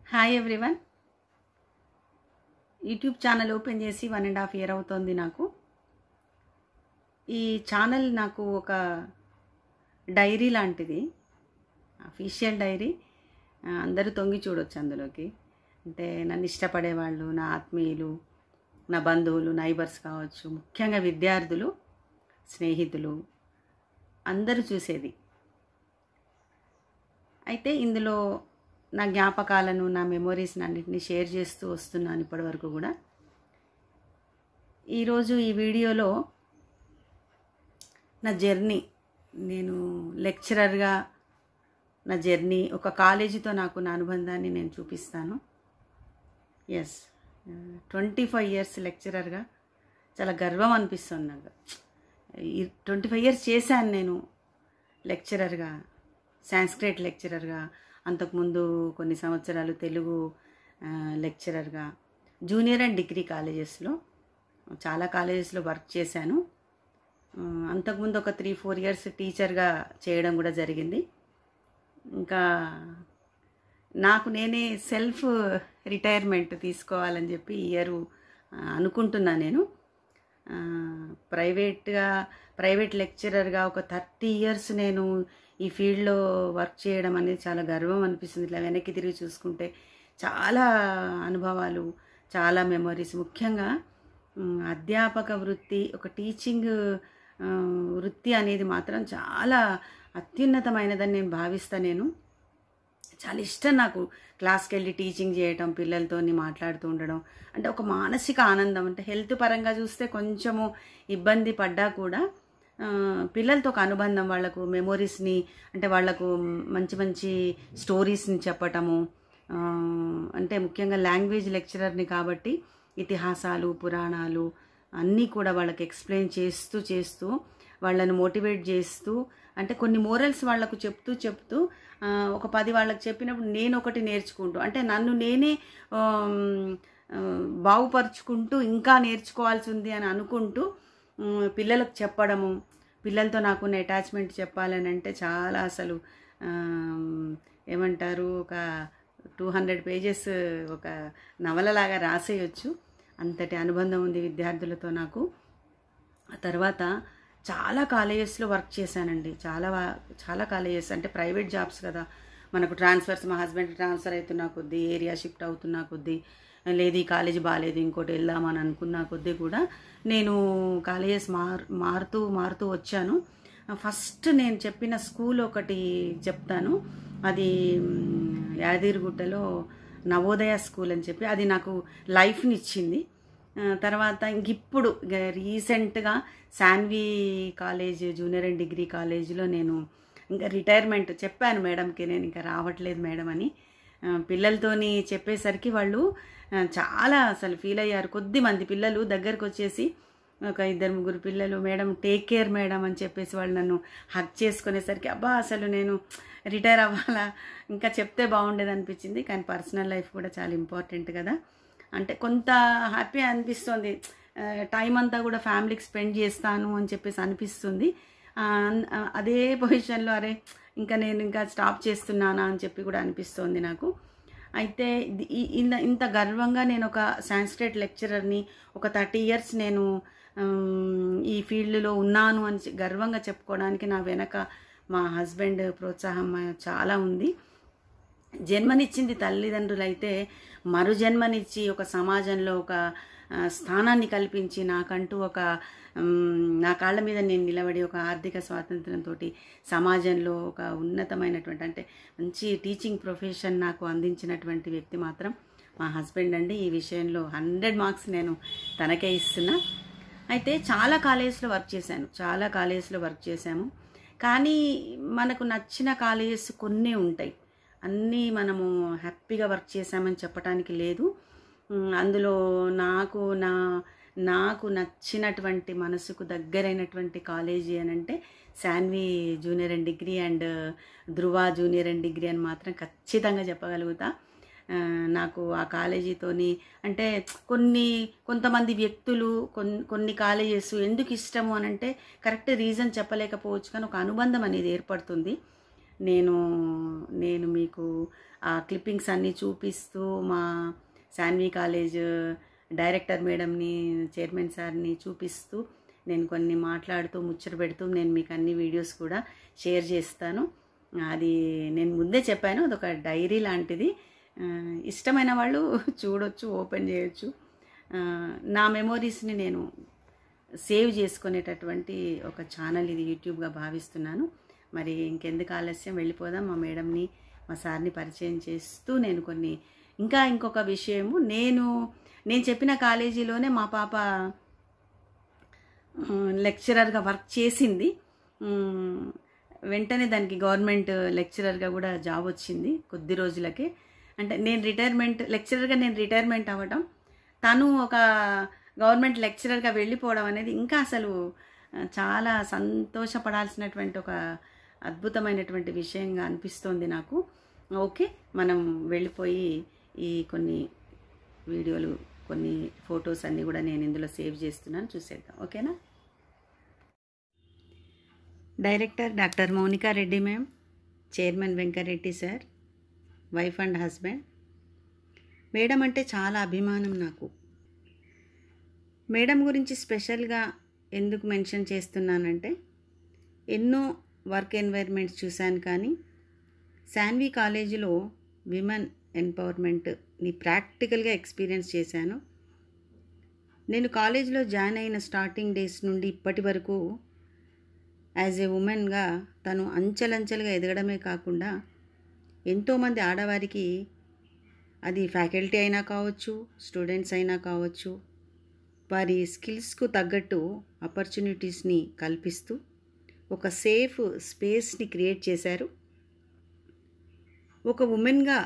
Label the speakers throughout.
Speaker 1: Hi everyone. YouTube channel open చేసి 1.5 year అవుతుంది నాకు. ఈ ఛానల్ నాకు ఒక డైరీ లాంటిది, అఫీషియల్ డైరీ. అందరూ తొంగి చూడొచ్చు అందులోకి. అంటే నన్ను ఇష్టపడేవాళ్ళు, నా ఆత్మీయులు, నా బంధువులు, నైబర్స్ కావచ్చు, ముఖ్యంగా విద్యార్థులు, స్నేహితులు అందరూ చూసేది. అయితే ఇందులో నా జ్ఞాపకాలను, నా మెమొరీస్ని అన్నింటినీ షేర్ చేస్తూ వస్తున్నాను ఇప్పటివరకు కూడా. ఈరోజు ఈ వీడియోలో నా జర్నీ, నేను లెక్చరర్గా నా జర్నీ, ఒక కాలేజీతో నాకు నా అనుబంధాన్ని నేను చూపిస్తాను. ఎస్, 25 ఇయర్స్ లెక్చరర్గా చాలా గర్వం అనిపిస్తుంది నాకు. 25 ఇయర్స్ చేశాను నేను లెక్చరర్గా, సాంస్క్రిట్ లెక్చరర్గా, అంతకుముందు కొన్ని సంవత్సరాలు తెలుగు లెక్చరర్గా, జూనియర్ అండ్ డిగ్రీ కాలేజెస్లో, చాలా కాలేజెస్లో వర్క్ చేశాను. అంతకుముందు ఒక 3-4 ఇయర్స్ టీచర్గా చేయడం కూడా జరిగింది. ఇంకా నాకు నేనే సెల్ఫ్ రిటైర్మెంట్ తీసుకోవాలని చెప్పి ఈ ఇయర్ అనుకుంటున్నా. నేను ప్రైవేట్ లెక్చరర్గా ఒక 30 ఇయర్స్ నేను ఈ ఫీల్డ్లో వర్క్ చేయడం అనేది చాలా గర్వం అనిపిస్తుంది. ఇట్లా వెనక్కి తిరిగి చూసుకుంటే చాలా అనుభవాలు, చాలా మెమొరీస్. ముఖ్యంగా అధ్యాపక వృత్తి, ఒక టీచింగ్ వృత్తి అనేది మాత్రం చాలా అత్యున్నతమైనదని నేను భావిస్తాను. నేను చాలా ఇష్టం నాకు క్లాస్కి వెళ్ళి టీచింగ్ చేయటం, పిల్లలతో మాట్లాడుతూ ఉండడం అంటే ఒక మానసిక ఆనందం. అంటే హెల్త్ పరంగా చూస్తే కొంచెము ఇబ్బంది పడ్డా కూడా పిల్లలతో ఒక అనుబంధం, వాళ్లకు మెమొరీస్ని, అంటే వాళ్లకు మంచి మంచి స్టోరీస్ని చెప్పటము. అంటే ముఖ్యంగా లాంగ్వేజ్ లెక్చరర్ని కాబట్టి ఇతిహాసాలు, పురాణాలు అన్నీ కూడా వాళ్ళకి ఎక్స్ప్లెయిన్ చేస్తూ వాళ్ళని మోటివేట్ చేస్తూ, అంటే కొన్ని మోరల్స్ వాళ్లకు చెప్తూ ఒక 10 వాళ్ళకి చెప్పినప్పుడు నేను ఒకటి నేర్చుకుంటూ, అంటే నన్ను నేనే బాగుపరుచుకుంటూ ఇంకా నేర్చుకోవాల్సి ఉంది అని అనుకుంటూ పిల్లలకు చెప్పడము. పిల్లలతో నాకున్న అటాచ్మెంట్ చెప్పాలని అంటే చాలా, అసలు ఏమంటారు, ఒక 200 పేజెస్ ఒక నవలలాగా రాసేయచ్చు, అంతటి అనుబంధం ఉంది విద్యార్థులతో నాకు. ఆ తర్వాత చాలా కాలేజెస్లో వర్క్ చేశానండి. చాలా కాలేజెస్, అంటే ప్రైవేట్ జాబ్స్ కదా మనకు. ట్రాన్స్ఫర్స్, మా హస్బెండ్ ట్రాన్స్ఫర్ అవుతున్నా కొద్దీ, ఏరియా షిఫ్ట్ అవుతున్నా కొద్దీ, లేదు ఈ కాలేజీ బాగాలేదు ఇంకోటి వెళ్దామని అనుకున్న కొద్దీ కూడా నేను కాలేజెస్ మారుతూ వచ్చాను. ఫస్ట్ నేను చెప్పిన స్కూల్ ఒకటి చెప్తాను. అది యాదగిరిగుట్టలో నవోదయ స్కూల్ అని చెప్పి, అది నాకు లైఫ్ని ఇచ్చింది. తర్వాత ఇప్పుడు రీసెంట్గా Shanvi college, junior and degree కాలేజీలో నేను ఇంకా రిటైర్మెంట్ చెప్పాను మేడంకి, నేను ఇంకా రావట్లేదు మేడం అని. పిల్లలతోని చెప్పేసరికి వాళ్ళు చాలా అసలు ఫీల్ అయ్యారు. కొద్దిమంది పిల్లలు దగ్గరకు వచ్చేసి, ఒక 2-3 పిల్లలు, మేడం టేక్ కేర్ మేడం అని చెప్పేసి వాళ్ళు నన్ను హగ్ చేసుకునేసరికి, అబ్బా అసలు నేను రిటైర్ అవ్వాలా, ఇంకా చెప్తే బాగుండేది అనిపించింది. కానీ పర్సనల్ లైఫ్ కూడా చాలా ఇంపార్టెంట్ కదా. అంటే కొంత హ్యాపీ అనిపిస్తుంది, టైం అంతా కూడా ఫ్యామిలీకి స్పెండ్ చేస్తాను అని చెప్పేసి అనిపిస్తుంది. అదే పొజిషన్లో అరే నేను ఇంకా స్టాప్ చేస్తున్నానా అని చెప్పి కూడా అనిపిస్తుంది నాకు. అయితే ఇంత గర్వంగా నేను ఒక సాంస్క్రిట్ లెక్చరర్ని, ఒక 30 ఇయర్స్ నేను ఈ ఫీల్డ్లో ఉన్నాను అని గర్వంగా చెప్పుకోవడానికి నా వెనక మా హస్బెండ్ ప్రోత్సాహం చాలా ఉంది. జన్మనిచ్చింది తల్లిదండ్రులు అయితే, మరు జన్మనిచ్చి ఒక సమాజంలో ఒక స్థానాన్ని కల్పించి, నాకంటూ ఒక నా కాళ్ళ మీద నేను నిలబడి ఒక ఆర్థిక స్వాతంత్రంతో సమాజంలో ఒక ఉన్నతమైనటువంటి, అంటే మంచి టీచింగ్ ప్రొఫెషన్ నాకు అందించినటువంటి వ్యక్తి మాత్రం మా హస్బెండ్ అండి. ఈ విషయంలో 100 మార్క్స్ నేను తనకే ఇస్తున్నా. అయితే చాలా కాలేజెస్లో వర్క్ చేశాము. కానీ మనకు నచ్చిన కాలేజెస్ కొన్ని ఉంటాయి, అన్నీ మనము హ్యాపీగా వర్క్ చేశామని చెప్పడానికి లేదు. అందులో నాకు నచ్చినటువంటి, మనసుకు దగ్గరైనటువంటి కాలేజీ అని అంటే Shanvi junior and degree and Dhruva junior and degree అని మాత్రం ఖచ్చితంగా చెప్పగలుగుతా. నాకు ఆ కాలేజీతోని, అంటే కొంతమంది వ్యక్తులు, కొన్ని కాలేజెస్ ఎందుకు ఇష్టము అని అంటే కరెక్ట్ రీజన్ చెప్పలేకపోవచ్చు, కానీ ఒక అనుబంధం అనేది ఏర్పడుతుంది. నేను మీకు ఆ క్లిప్పింగ్స్ అన్నీ చూపిస్తూ మా శాన్వి కాలేజ్ డైరెక్టర్ మేడంని, చైర్మన్ సార్ని చూపిస్తూ నేను కొన్ని మాట్లాడుతూ ముచ్చట పెడుతూ నేను మీకు అన్ని వీడియోస్ కూడా షేర్ చేస్తాను. అది నేను ముందే చెప్పాను, అదొక డైరీ లాంటిది. ఇష్టమైన వాళ్ళు చూడొచ్చు, ఓపెన్ చేయొచ్చు. నా మెమోరీస్ని నేను సేవ్ చేసుకునేటటువంటి ఒక ఛానల్ ఇది, యూట్యూబ్గా భావిస్తున్నాను. మరి ఇంకెందుకు ఆలస్యం, వెళ్ళిపోదాం. మా మేడంని, మా సార్ని పరిచయం చేస్తూ నేను ఇంకొక విషయము, నేను చెప్పిన కాలేజీలోనే మా పాప లెక్చరర్గా వర్క్ చేసింది. వెంటనే దానికి గవర్నమెంట్ లెక్చరర్గా కూడా జాబ్ వచ్చింది కొద్ది రోజులకే. అంటే లెక్చరర్గా నేను రిటైర్మెంట్ అవ్వడం, తను ఒక గవర్నమెంట్ లెక్చరర్గా వెళ్ళిపోవడం అనేది ఇంకా అసలు చాలా సంతోషపడాల్సినటువంటి ఒక అద్భుతమైనటువంటి విషయంగా అనిపిస్తోంది నాకు. ఓకే, మనం వెళ్ళిపోయి ఈ కొన్ని వీడియోలు, కొన్ని ఫొటోస్ అన్నీ కూడా నేను ఇందులో సేవ్ చేస్తున్నాను, చూసేద్దాం. ఓకేనా? Director doctor Mounika Reddy ma'am, chairman Venkareddy sir, wife and husband. Madam అంటే చాలా అభిమానం నాకు. మేడం గురించి స్పెషల్గా ఎందుకు మెన్షన్ చేస్తున్నానంటే, ఎన్నో వర్క్ ఎన్వైర్మెంట్స్ చూశాను, కానీ శాన్వి కాలేజీలో విమెన్ ఎంపవర్మెంట్ని ప్రాక్టికల్గా ఎక్స్పీరియన్స్ చేశాను. నేను కాలేజీలో జాయిన్ అయిన స్టార్టింగ్ డేస్ నుండి ఇప్పటి వరకు యాజ్ ఏ ఉమెన్గా తను అంచెలంచెలుగా ఎదగడమే కాకుండా ఎంతోమంది ఆడవారికి, అది ఫ్యాకల్టీ అయినా కావచ్చు, స్టూడెంట్స్ అయినా కావచ్చు, వారి స్కిల్స్కు తగ్గట్టు ఆపర్చునిటీస్ని కల్పిస్తూ ఒక సేఫ్ స్పేస్ని క్రియేట్ చేశారు. ఒక ఉమెన్గా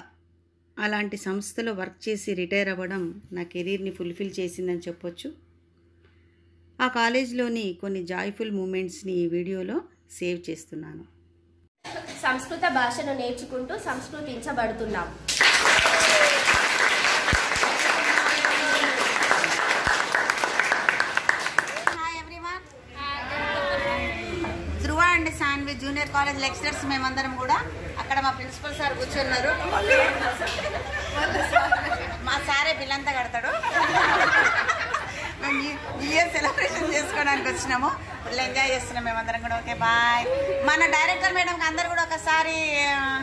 Speaker 1: అలాంటి సంస్థలో వర్క్ చేసి రిటైర్ అవ్వడం నా కెరీర్ని ఫుల్ఫిల్ చేసిందని చెప్పొచ్చు. ఆ కాలేజ్లోని కొన్ని జాయ్ఫుల్ మూమెంట్స్ని ఈ వీడియోలో సేవ్ చేస్తున్నాను.
Speaker 2: సంస్కృత భాషను నేర్చుకుంటూ సంస్కృతించబడుతున్నాం.
Speaker 1: Dhruva and Shanvi junior college lecturers మేమందరం కూడా అక్కడ మా ప్రిన్సిపల్ సార్ కూర్చున్నారు. మా సారే బిల్లంతా కడతాడు. మేము ఇయర్ సెలబ్రేషన్ చేసుకోవడానికి వచ్చినాము. ఫుల్ ఎంజాయ్ చేస్తున్నాం మేమందరం కూడా. Okay, bye. మన డైరెక్టర్ మేడంకి అందరు కూడా ఒకసారి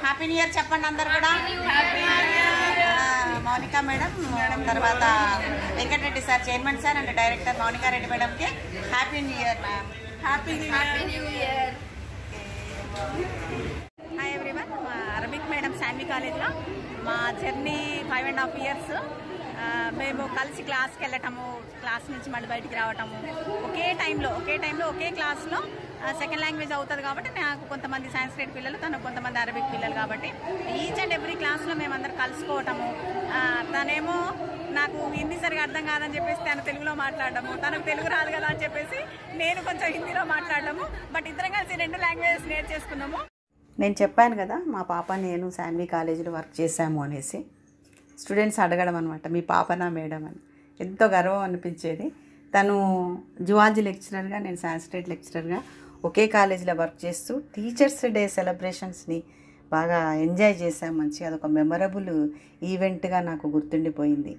Speaker 1: హ్యాపీ న్యూ ఇయర్ చెప్పండి అందరు కూడా. మౌనికా మేడం, తర్వాత Venkatareddy sir, chairman sir and director Monika Reddy మేడంకి happy new year ma'am. Happy new year. Hi everyone. Arabic madam Shanvi కాలేజ్లో మా జర్నీ 5.5 years. మేము కలిసి క్లాస్కి వెళ్ళటము, క్లాస్ నుంచి మళ్ళీ బయటికి రావటము, ఒకే టైంలో ఒకే క్లాస్లో సెకండ్ లాంగ్వేజ్ అవుతుంది కాబట్టి నాకు కొంతమంది సాంస్క్రిట్ పిల్లలు, తనకు కొంతమంది అరబిక్ పిల్లలు కాబట్టి ఈచ్ అండ్ ఎవ్రీ క్లాస్లో మేమందరం కలుసుకోవటము. తనేమో నాకు హిందీ సరిగా అర్థం కాదని చెప్పేసి తను తెలుగులో మాట్లాడటము, తనకు తెలుగు రాదు కదా అని చెప్పేసి నేను కొంచెం హిందీలో మాట్లాడటము. బట్ ఇద్దరం కలిసి 2 languages నేర్చేసుకున్నాము. నేను చెప్పాను కదా, మా పాప నేను శాన్వి కాలేజీలో వర్క్ చేశాము అనేసి. స్టూడెంట్స్ అడగడం అనమాట, మీ పాపనా మేడం అని. ఎంతో గర్వం అనిపించేది. తను జువాలజీ లెక్చరర్గా, నేను సాంస్క్రిట్ లెక్చరర్గా ఒకే కాలేజీలో వర్క్ చేస్తూ టీచర్స్ డే సెలబ్రేషన్స్ని బాగా ఎంజాయ్ చేశాం. మంచిగా అదొక మెమరబుల్ ఈవెంట్గా నాకు గుర్తుండిపోయింది.